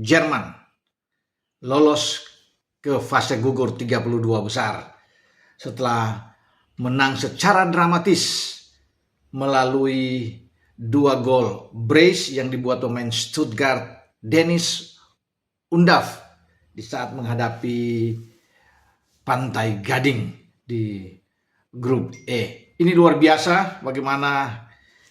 Jerman lolos ke fase gugur 32 besar setelah menang secara dramatis melalui 2 gol brace yang dibuat pemain Stuttgart Dennis Undav di saat menghadapi Pantai Gading di grup E. Ini luar biasa bagaimana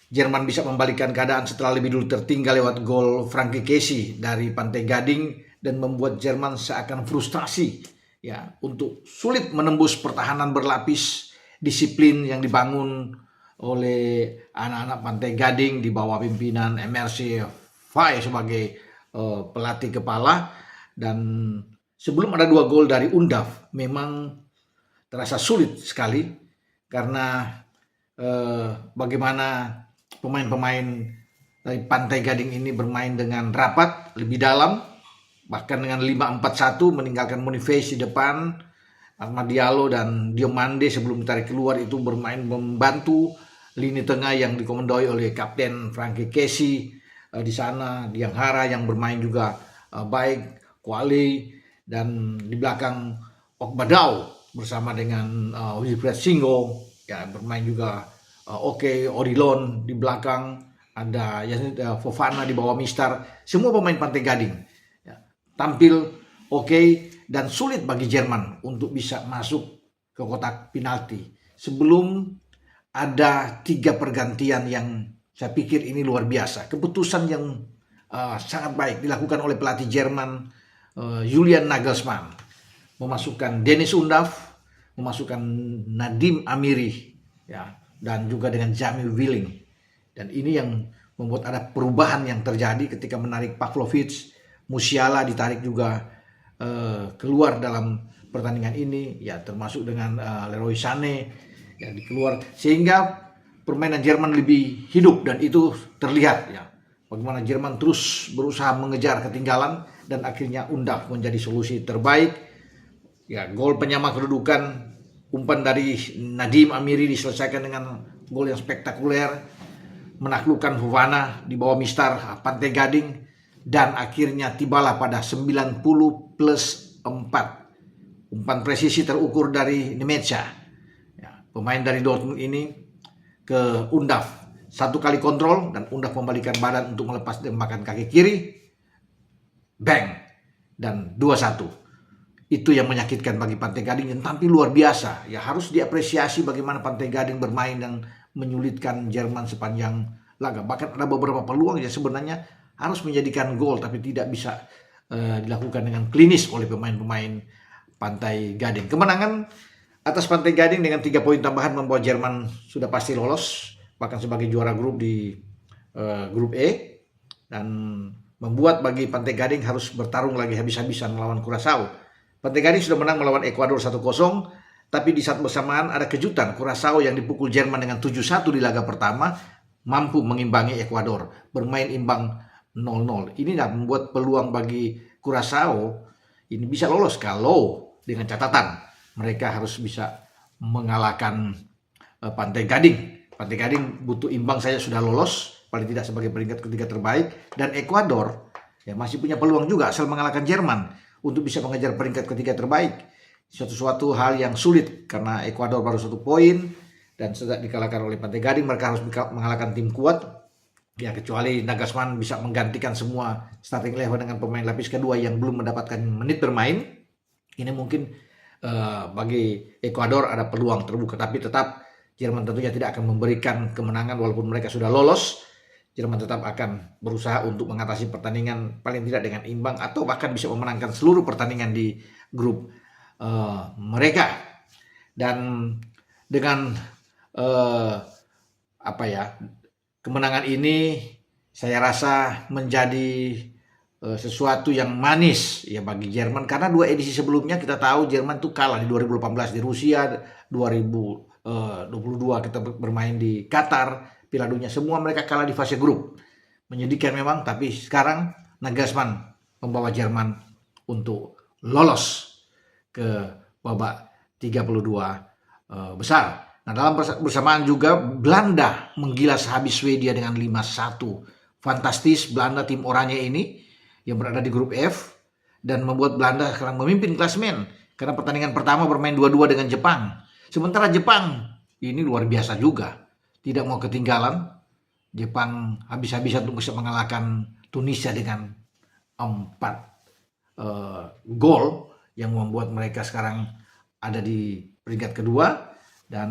Jerman bisa membalikan keadaan setelah lebih dulu tertinggal lewat gol Frankie Kessie dari Pantai Gading dan membuat Jerman seakan frustasi ya untuk sulit menembus pertahanan berlapis disiplin yang dibangun oleh anak-anak Pantai Gading di bawah pimpinan MRC Fay sebagai pelatih kepala. Dan sebelum ada 2 gol dari Undav memang terasa sulit sekali karena bagaimana pemain-pemain dari Pantai Gading ini bermain dengan rapat, lebih dalam, bahkan dengan 5-4-1 meninggalkan Boniface di depan, Ahmad Diallo dan Diomande sebelum ditarik keluar itu bermain membantu lini tengah yang dikomandoi oleh Kapten Frankie Kessie di sana, Dianghara yang bermain juga baik, Kuali, dan di belakang Okbadau bersama dengan Wilfried Singo ya bermain juga Odilon di belakang, ada Fofana di bawah Mistar, semua pemain Pantai Gading ya, tampil dan sulit bagi Jerman untuk bisa masuk ke kotak penalti sebelum ada 3 pergantian yang saya pikir ini luar biasa. Keputusan yang sangat baik dilakukan oleh pelatih Jerman Julian Nagelsmann, memasukkan Dennis Undav, memasukkan Nadim Amiri ya, dan juga dengan Jamil Willing. Dan ini yang membuat ada perubahan yang terjadi ketika menarik Pavlovic, Musiala ditarik juga keluar dalam pertandingan ini ya, termasuk dengan Leroy Sané yang dikeluar, sehingga permainan Jerman lebih hidup dan itu terlihat ya bagaimana Jerman terus berusaha mengejar ketinggalan dan akhirnya Undav menjadi solusi terbaik ya. Gol penyama kedudukan, umpan dari Nadim Amiri diselesaikan dengan gol yang spektakuler, menaklukkan Fofana di bawah Mistar Pantai Gading, dan akhirnya tibalah pada 90+4 umpan presisi terukur dari Nemecha ya, pemain dari Dortmund ini ke Undav. 1 kali kontrol dan Undav membalikan badan untuk melepas tembakan kaki kiri, bang, dan 2-1. Itu yang menyakitkan bagi Pantai Gading yang tampil luar biasa ya. Harus diapresiasi bagaimana Pantai Gading bermain dan menyulitkan Jerman sepanjang laga. Bahkan ada beberapa peluang yang sebenarnya harus menjadikan gol tapi tidak bisa dilakukan dengan klinis oleh pemain-pemain Pantai Gading. Kemenangan atas Pantai Gading dengan 3 poin tambahan membawa Jerman sudah pasti lolos bahkan sebagai juara grup di grup E, dan membuat bagi Pantai Gading harus bertarung lagi habis-habisan melawan Curaçao. Pantai Gading sudah menang melawan Ekuador 1-0, tapi di saat bersamaan ada kejutan. Curaçao yang dipukul Jerman dengan 7-1 di laga pertama mampu mengimbangi Ekuador, bermain imbang 0-0. Ini membuat peluang bagi Curaçao ini bisa lolos kalau dengan catatan mereka harus bisa mengalahkan Pantai Gading. Pantai Gading butuh imbang saja sudah lolos, paling tidak sebagai peringkat ketiga terbaik. Dan Ekuador ya masih punya peluang juga asal mengalahkan Jerman untuk bisa mengejar peringkat ketiga terbaik. Suatu hal yang sulit karena Ekuador baru 1 poin dan sudah dikalahkan oleh Pantai Gading. Mereka harus mengalahkan tim kuat ya, kecuali Nagelsmann bisa menggantikan semua starting 11 dengan pemain lapis kedua yang belum mendapatkan menit bermain. Ini mungkin bagi Ekuador ada peluang terbuka, tapi tetap Jerman tentunya tidak akan memberikan kemenangan walaupun mereka sudah lolos. Jerman tetap akan berusaha untuk mengatasi pertandingan paling tidak dengan imbang atau bahkan bisa memenangkan seluruh pertandingan di grup mereka. Dan dengan kemenangan ini saya rasa menjadi sesuatu yang manis ya bagi Jerman, karena 2 edisi sebelumnya kita tahu Jerman tuh kalah di 2018 di Rusia, 2022 kita bermain di Qatar, Piala Dunia, semua mereka kalah di fase grup. Menyedihkan memang, tapi sekarang Nagelsmann membawa Jerman untuk lolos ke babak 32 besar. Nah, dalam bersamaan juga Belanda menggilas habis Swedia dengan 5-1. Fantastis Belanda, tim oranye ini yang berada di grup F dan membuat Belanda sekarang memimpin klasemen karena pertandingan pertama bermain 2-2 dengan Jepang. Sementara Jepang ini luar biasa juga, tidak mau ketinggalan. Jepang habis-habisan untuk bisa mengalahkan Tunisia dengan 4 gol yang membuat mereka sekarang ada di peringkat kedua. Dan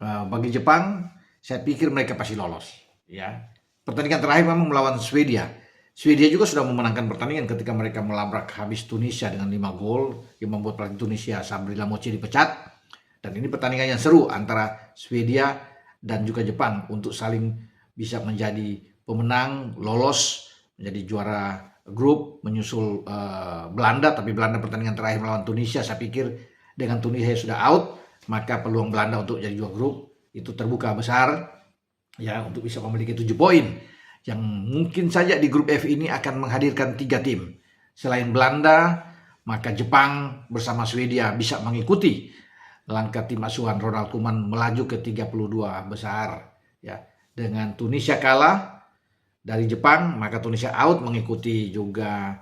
bagi Jepang, saya pikir mereka pasti lolos. Ya, pertandingan terakhir memang melawan Swedia. Swedia juga sudah memenangkan pertandingan ketika mereka melabrak habis Tunisia dengan 5 gol yang membuat pelatih Tunisia Sabri Lamouchi dipecat. Dan ini pertandingan yang seru antara Swedia dan juga Jepang untuk saling bisa menjadi pemenang, lolos menjadi juara grup, menyusul Belanda. Tapi Belanda pertandingan terakhir melawan Tunisia, saya pikir dengan Tunisia sudah out, maka peluang Belanda untuk jadi juara grup itu terbuka besar ya, untuk bisa memiliki 7 poin yang mungkin saja di grup F ini akan menghadirkan 3 tim. Selain Belanda, maka Jepang bersama Swedia bisa mengikuti langkah tim asuhan Ronald Koeman melaju ke 32 besar ya. Dengan Tunisia kalah dari Jepang, maka Tunisia out, mengikuti juga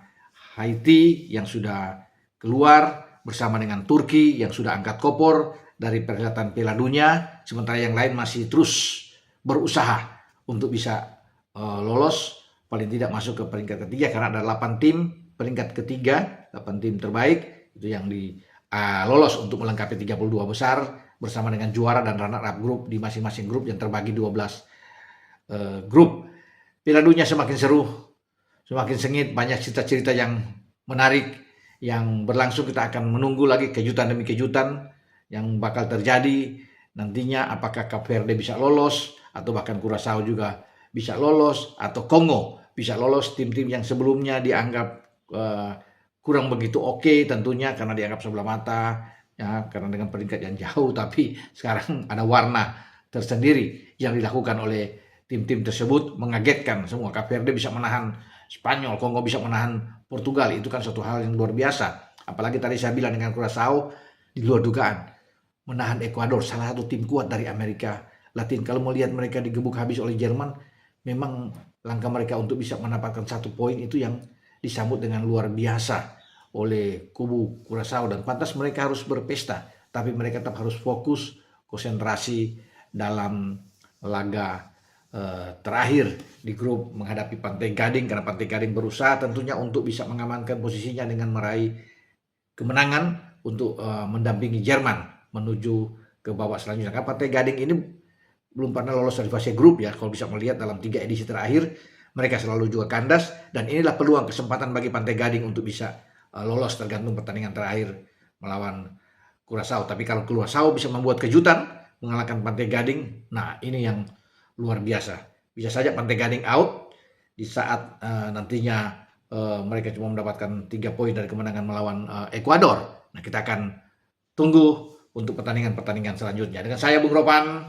Haiti yang sudah keluar bersama dengan Turki yang sudah angkat kopor dari perhelatan Piala Dunia, sementara yang lain masih terus berusaha untuk bisa lolos, paling tidak masuk ke peringkat ketiga, karena ada 8 tim peringkat ketiga, 8 tim terbaik itu yang lolos untuk melengkapi 32 besar bersama dengan juara dan runner-up grup di masing-masing grup yang terbagi 12 grup. Piala Dunia semakin seru, semakin sengit, banyak cerita-cerita yang menarik yang berlangsung. Kita akan menunggu lagi kejutan demi kejutan yang bakal terjadi nantinya. Apakah Cape Verde bisa lolos, atau bahkan Curaçao juga bisa lolos, atau Kongo bisa lolos. Tim-tim yang sebelumnya dianggap kurang begitu oke tentunya karena dianggap sebelah mata ya, karena dengan peringkat yang jauh, tapi sekarang ada warna tersendiri yang dilakukan oleh tim-tim tersebut, mengagetkan semua. Cape Verde bisa menahan Spanyol, Kongo bisa menahan Portugal, itu kan suatu hal yang luar biasa. Apalagi tadi saya bilang dengan Curaçao di luar dugaan menahan Ekuador, salah satu tim kuat dari Amerika Latin. Kalau melihat mereka digebuk habis oleh Jerman, memang langkah mereka untuk bisa mendapatkan 1 poin itu yang disambut dengan luar biasa oleh kubu Curaçao, dan pantas mereka harus berpesta, tapi mereka tetap harus fokus, konsentrasi dalam laga terakhir di grup menghadapi Pantai Gading, karena Pantai Gading berusaha tentunya untuk bisa mengamankan posisinya dengan meraih kemenangan untuk mendampingi Jerman menuju ke babak selanjutnya. Karena Pantai Gading ini belum pernah lolos dari fase grup ya, kalau bisa melihat dalam 3 edisi terakhir mereka selalu juga kandas, dan inilah peluang kesempatan bagi Pantai Gading untuk bisa lolos tergantung pertandingan terakhir melawan Curaçao. Tapi kalau Curaçao bisa membuat kejutan mengalahkan Pantai Gading, nah ini yang luar biasa. Bisa saja Pantai Gading out di saat nantinya mereka cuma mendapatkan 3 poin dari kemenangan melawan Ekuador. Nah, kita akan tunggu untuk pertandingan-pertandingan selanjutnya. Dengan saya Bung Ropan.